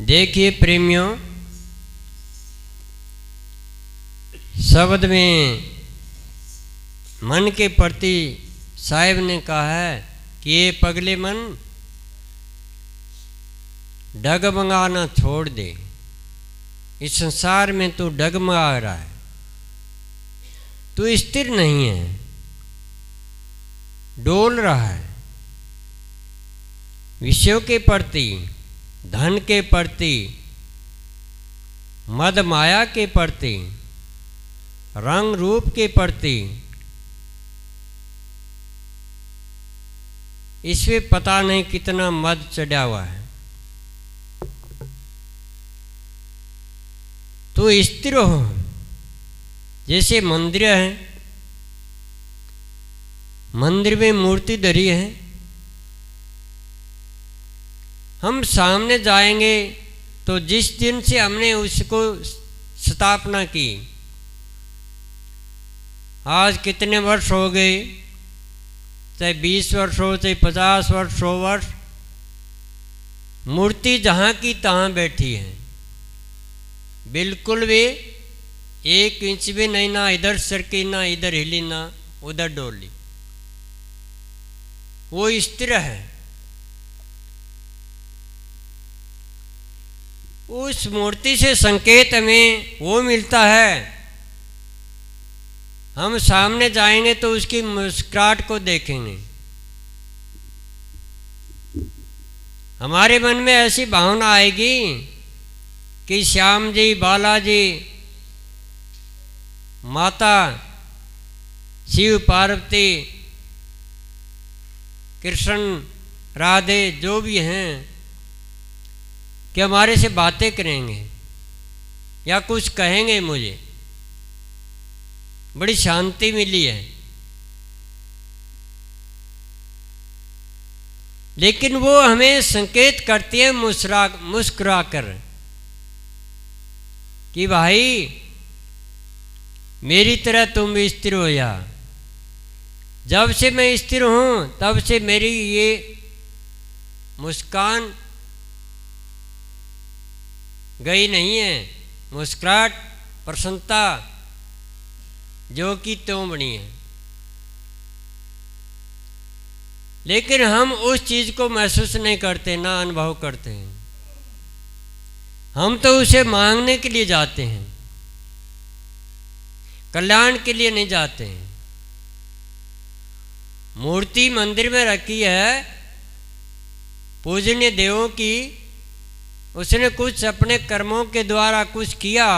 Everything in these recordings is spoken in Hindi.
देखिए प्रेमियों, शब्द में मन के प्रति साहिब ने कहा है कि ये पगले मन डगमगाना छोड़ दे। इस संसार में तू डगमगा रहा है, तू स्थिर नहीं है, डोल रहा है। विषयों के प्रति, धन के प्रति, मद माया के प्रति, रंग रूप के प्रति, इसमें पता नहीं कितना मद चढ़ा हुआ है। तो स्थिर हो, जैसे मंदिर है, मंदिर में मूर्ति धरी है, हम सामने जाएंगे तो जिस दिन से हमने उसको स्थापना की, आज कितने वर्ष हो गए, चाहे 20 वर्ष हो, चाहे 50 वर्ष, 100 वर्ष, मूर्ति जहाँ की तहाँ बैठी है, बिल्कुल भी 1 इंच भी नहीं, ना इधर सरकी, ना इधर हिली, ना उधर डोली। वो स्थिर है। उस मूर्ति से संकेत हमें वो मिलता है, हम सामने जाएंगे तो उसकी मुस्कुराहट को देखेंगे। हमारे मन में ऐसी भावना आएगी कि श्याम जी, बालाजी, माता शिव पार्वती, कृष्ण, राधे जो भी हैं, कि हमारे से बातें करेंगे या कुछ कहेंगे। मुझे बड़ी शांति मिली है। लेकिन वो हमें संकेत करती है मुस्कुरा कर कि भाई मेरी तरह तुम भी स्थिर हो जा। जब से मैं स्थिर हूं तब से मेरी ये मुस्कान गई नहीं है, मुस्कुराहट, प्रसन्नता जो कि त्यों बनी है। लेकिन हम उस चीज को महसूस नहीं करते, ना अनुभव करते हैं। हम तो उसे मांगने के लिए जाते हैं, कल्याण के लिए नहीं जाते हैं। मूर्ति मंदिर में रखी है पूजनीय देवों की, उसने कुछ अपने कर्मों के द्वारा कुछ किया,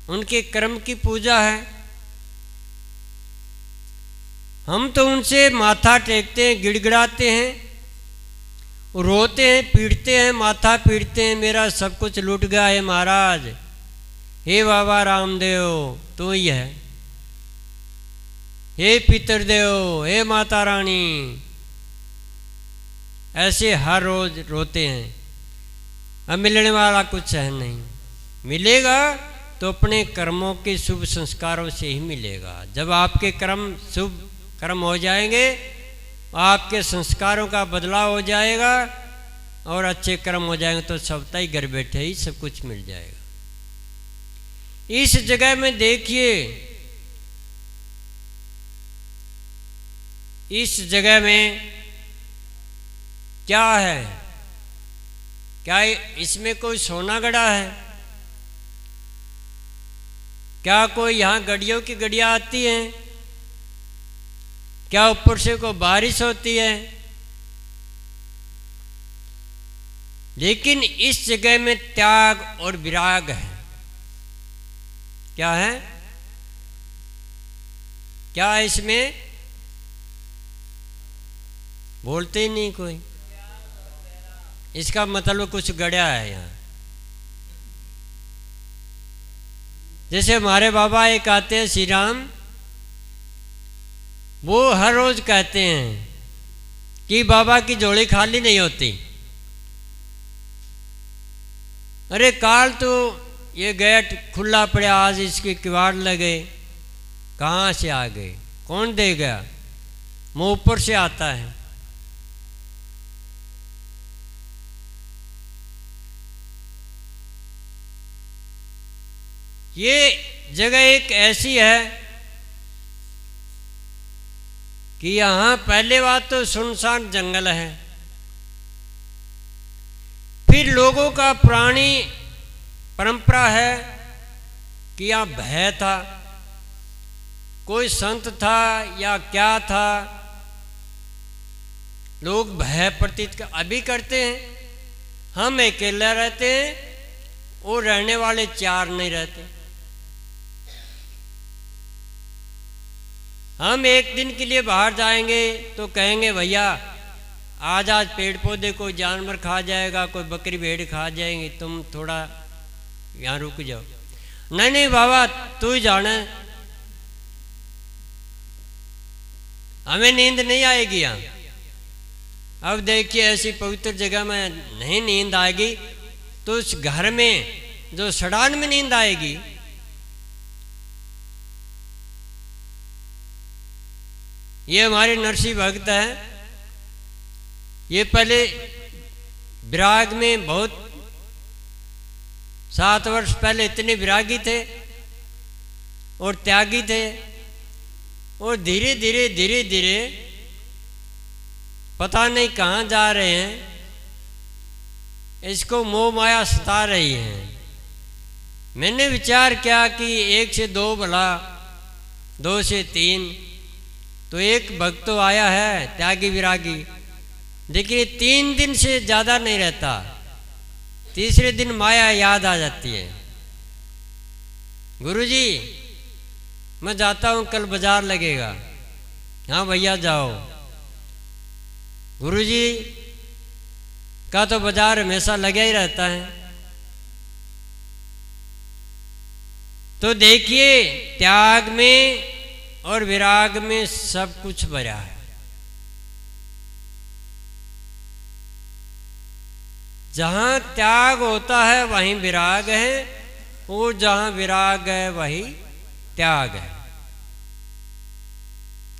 उनके कर्म की पूजा है। हम तो उनसे माथा टेकते हैं, गिड़गिड़ाते हैं, रोते हैं, पीटते हैं, माथा पीटते हैं, मेरा सब कुछ लूट गया है महाराज, हे बाबा रामदेव तू ही है, हे पितरदेव, हे माता रानी। ऐसे हर रोज रोते हैं। अब मिलने वाला कुछ है नहीं, मिलेगा तो अपने कर्मों के शुभ संस्कारों से ही मिलेगा। जब आपके कर्म शुभ कर्म हो जाएंगे, आपके संस्कारों का बदलाव हो जाएगा और अच्छे कर्म हो जाएंगे तो सबका ही घर बैठे ही सब कुछ मिल जाएगा। इस जगह में देखिए, इस जगह में क्या है? क्या इसमें कोई सोना गड़ा है? क्या कोई यहाँ गड़ियों की गड़ियाँ आती हैं? क्या ऊपर से कोई बारिश होती है? लेकिन इस जगह में त्याग और विराग है। क्या है? क्या है इसमें? बोलते ही नहीं कोई। इसका मतलब कुछ गड़ा है यहाँ। जैसे हमारे बाबा एक आते हैं श्री राम, वो हर रोज कहते हैं कि बाबा की झोली खाली नहीं होती। अरे काल तो ये गेट खुला पड़ा, आज इसके किवाड़ लगे, कहाँ से आ गए, कौन दे गया? मुंह ऊपर से आता है। ये जगह एक ऐसी है कि यहाँ पहले बात तो सुनसान जंगल है, फिर लोगों का पुरानी परंपरा है कि यहाँ भय था, कोई संत था या क्या था, लोग भय प्रतीत अभी करते हैं। हम अकेले रहते हैं, वो रहने वाले चार नहीं रहते। हम एक दिन के लिए बाहर जाएंगे तो कहेंगे भैया आज पेड़ पौधे कोई जानवर खा जाएगा, कोई बकरी भेड़ खा जाएंगे, तुम थोड़ा यहाँ रुक जाओ। नहीं नहीं बाबा तू ही जाने, हमें नींद नहीं आएगी यहाँ। अब देखिए ऐसी पवित्र जगह में नहीं नींद आएगी तो उस घर में जो सड़ान में नींद आएगी। ये हमारे नरसिंह भक्त है, ये पहले विराग में बहुत 7 वर्ष पहले इतने विरागी थे और त्यागी थे, और धीरे धीरे पता नहीं कहाँ जा रहे हैं, इसको मोह माया सता रही है। मैंने विचार किया कि 1 से 2 भला, 2 से 3, तो एक भक्त तो आया है त्यागी विरागी, देखिए 3 दिन से ज़्यादा नहीं रहता, तीसरे दिन माया याद आ जाती है। गुरुजी मैं जाता हूँ, कल बाजार लगेगा। हाँ भैया जाओ। गुरुजी का तो बाजार हमेशा लगा ही रहता है। तो देखिए त्याग में और विराग में सब कुछ भरा है। जहां त्याग होता है वहीं विराग है, और जहां विराग है वहीं त्याग है।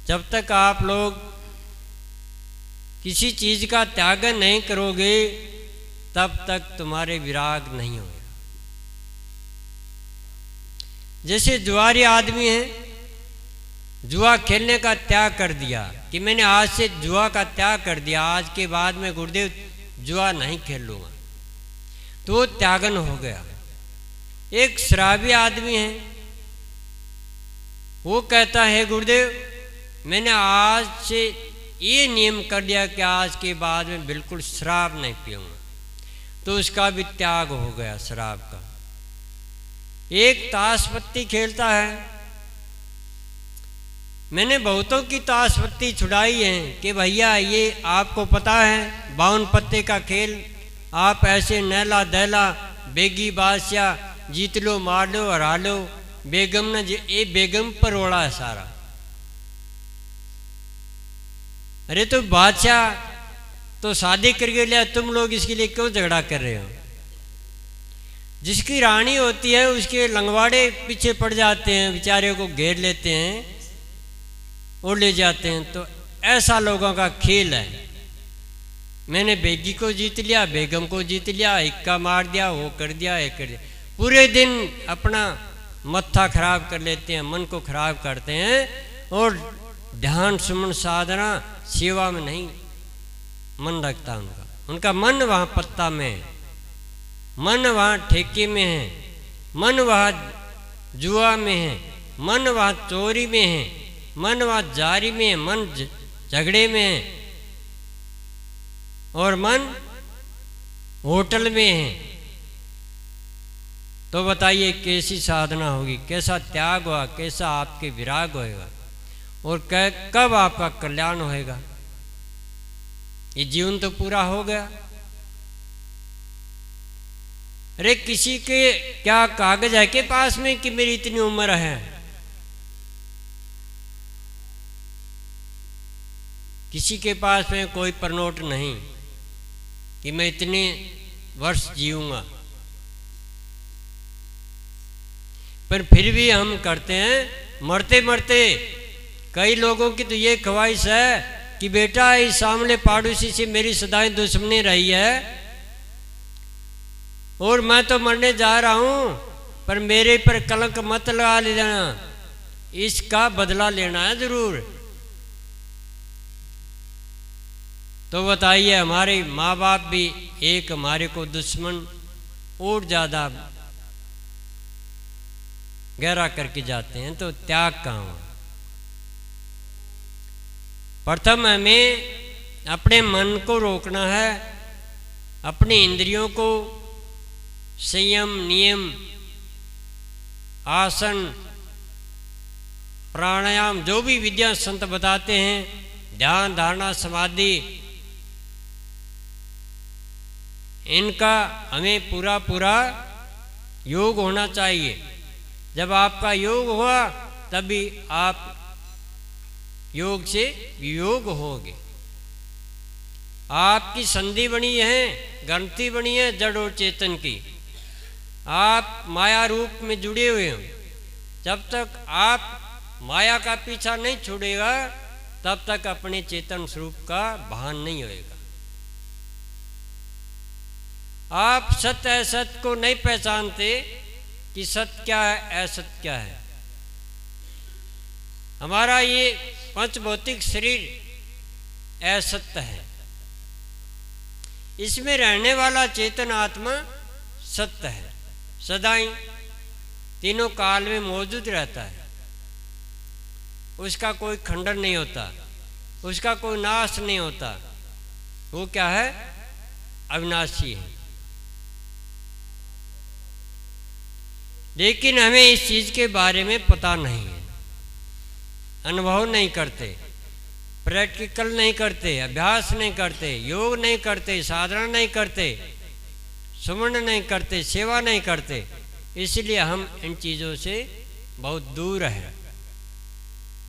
जब तक आप लोग किसी चीज का त्याग नहीं करोगे तब तक तुम्हारे विराग नहीं होगा। जैसे जुआरी आदमी है, जुआ खेलने का त्याग कर दिया कि मैंने आज से जुआ का त्याग कर दिया, आज के बाद मैं गुरुदेव जुआ नहीं खेल लूंगा, तो वो त्यागन हो गया। एक शराबी आदमी है, वो कहता है गुरुदेव मैंने आज से ये नियम कर दिया कि आज के बाद में बिल्कुल शराब नहीं पीऊंगा, तो उसका भी त्याग हो गया शराब का। एक ताश पत्ती खेलता है, मैंने बहुतों की ताश पत्ती छुड़ाई है कि भैया ये आपको पता है 52 पत्ते का खेल, आप ऐसे नैला दैला बेगी बादशाह जीत लो मार लो हरा लो, बेगम न ये बेगम पर ओढ़ा है सारा। अरे तो बादशाह तो शादी करके लिया, तुम लोग इसके लिए क्यों झगड़ा कर रहे हो? जिसकी रानी होती है उसके लंगवाड़े पीछे पड़ जाते हैं, बेचारे को घेर लेते हैं और ले जाते हैं। तो ऐसा लोगों का खेल है। मैंने बेगी को जीत लिया, बेगम को जीत लिया, इक्का मार दिया, वो कर दिया, ये कर दिया, पूरे दिन अपना मत्था खराब कर लेते हैं, मन को खराब करते हैं, और ध्यान सुमन साधना सेवा में नहीं मन रखता उनका मन वहाँ पत्ता में है, मन वहाँ ठेके में है, मन वहाँ जुआ में है, मन वहाँ चोरी में है, मन वहाँ जारी में है, मन झगड़े में है, और मन होटल में है। तो बताइए कैसी साधना होगी, कैसा त्याग होगा, कैसा आपके विराग होएगा, और कब आपका कल्याण होएगा? ये जीवन तो पूरा हो गया। अरे किसी के क्या कागज है के पास में कि मेरी इतनी उम्र है? किसी के पास में कोई परनोट नहीं कि मैं इतने वर्ष जीऊंगा, पर फिर भी हम करते हैं मरते मरते। कई लोगों की तो ये ख्वाहिश है कि बेटा इस सामने पड़ोसी से मेरी सदाएं दुश्मनी रही है और मैं तो मरने जा रहा हूं, पर मेरे पर कलंक मत लगा लेना, इसका बदला लेना है जरूर। तो बताइए, हमारे माँ बाप भी एक हमारे को दुश्मन और ज़्यादा गहरा करके जाते हैं, तो त्याग कहाँ हुआ? प्रथम हमें अपने मन को रोकना है, अपनी इंद्रियों को संयम, नियम, आसन, प्राणायाम, जो भी विद्या संत बताते हैं, ध्यान, धारणा, समाधि, इनका हमें पूरा पूरा योग होना चाहिए। जब आपका योग हुआ तभी आप योग से वियोग होगे। आपकी संधि बनी है, ग्रंथि बनी है जड़ और चेतन की, आप माया रूप में जुड़े हुए हो। जब तक आप माया का पीछा नहीं छोड़ेगा तब तक अपने चेतन स्वरूप का भान नहीं होएगा। आप सत्य असत्य को नहीं पहचानते कि सत्य क्या है, असत्य क्या है। हमारा ये पंच भौतिक शरीर असत्य है, इसमें रहने वाला चेतन आत्मा सत्य है, सदा ही तीनों काल में मौजूद रहता है। उसका कोई खंडन नहीं होता, उसका कोई नाश नहीं होता। वो क्या है? अविनाशी है। लेकिन हमें इस चीज के बारे में पता नहीं है, अनुभव नहीं करते, प्रैक्टिकल नहीं करते, अभ्यास नहीं करते, योग नहीं करते, साधना नहीं करते, सुमन नहीं करते, सेवा नहीं करते। इसलिए हम इन चीज़ों से बहुत दूर हैं।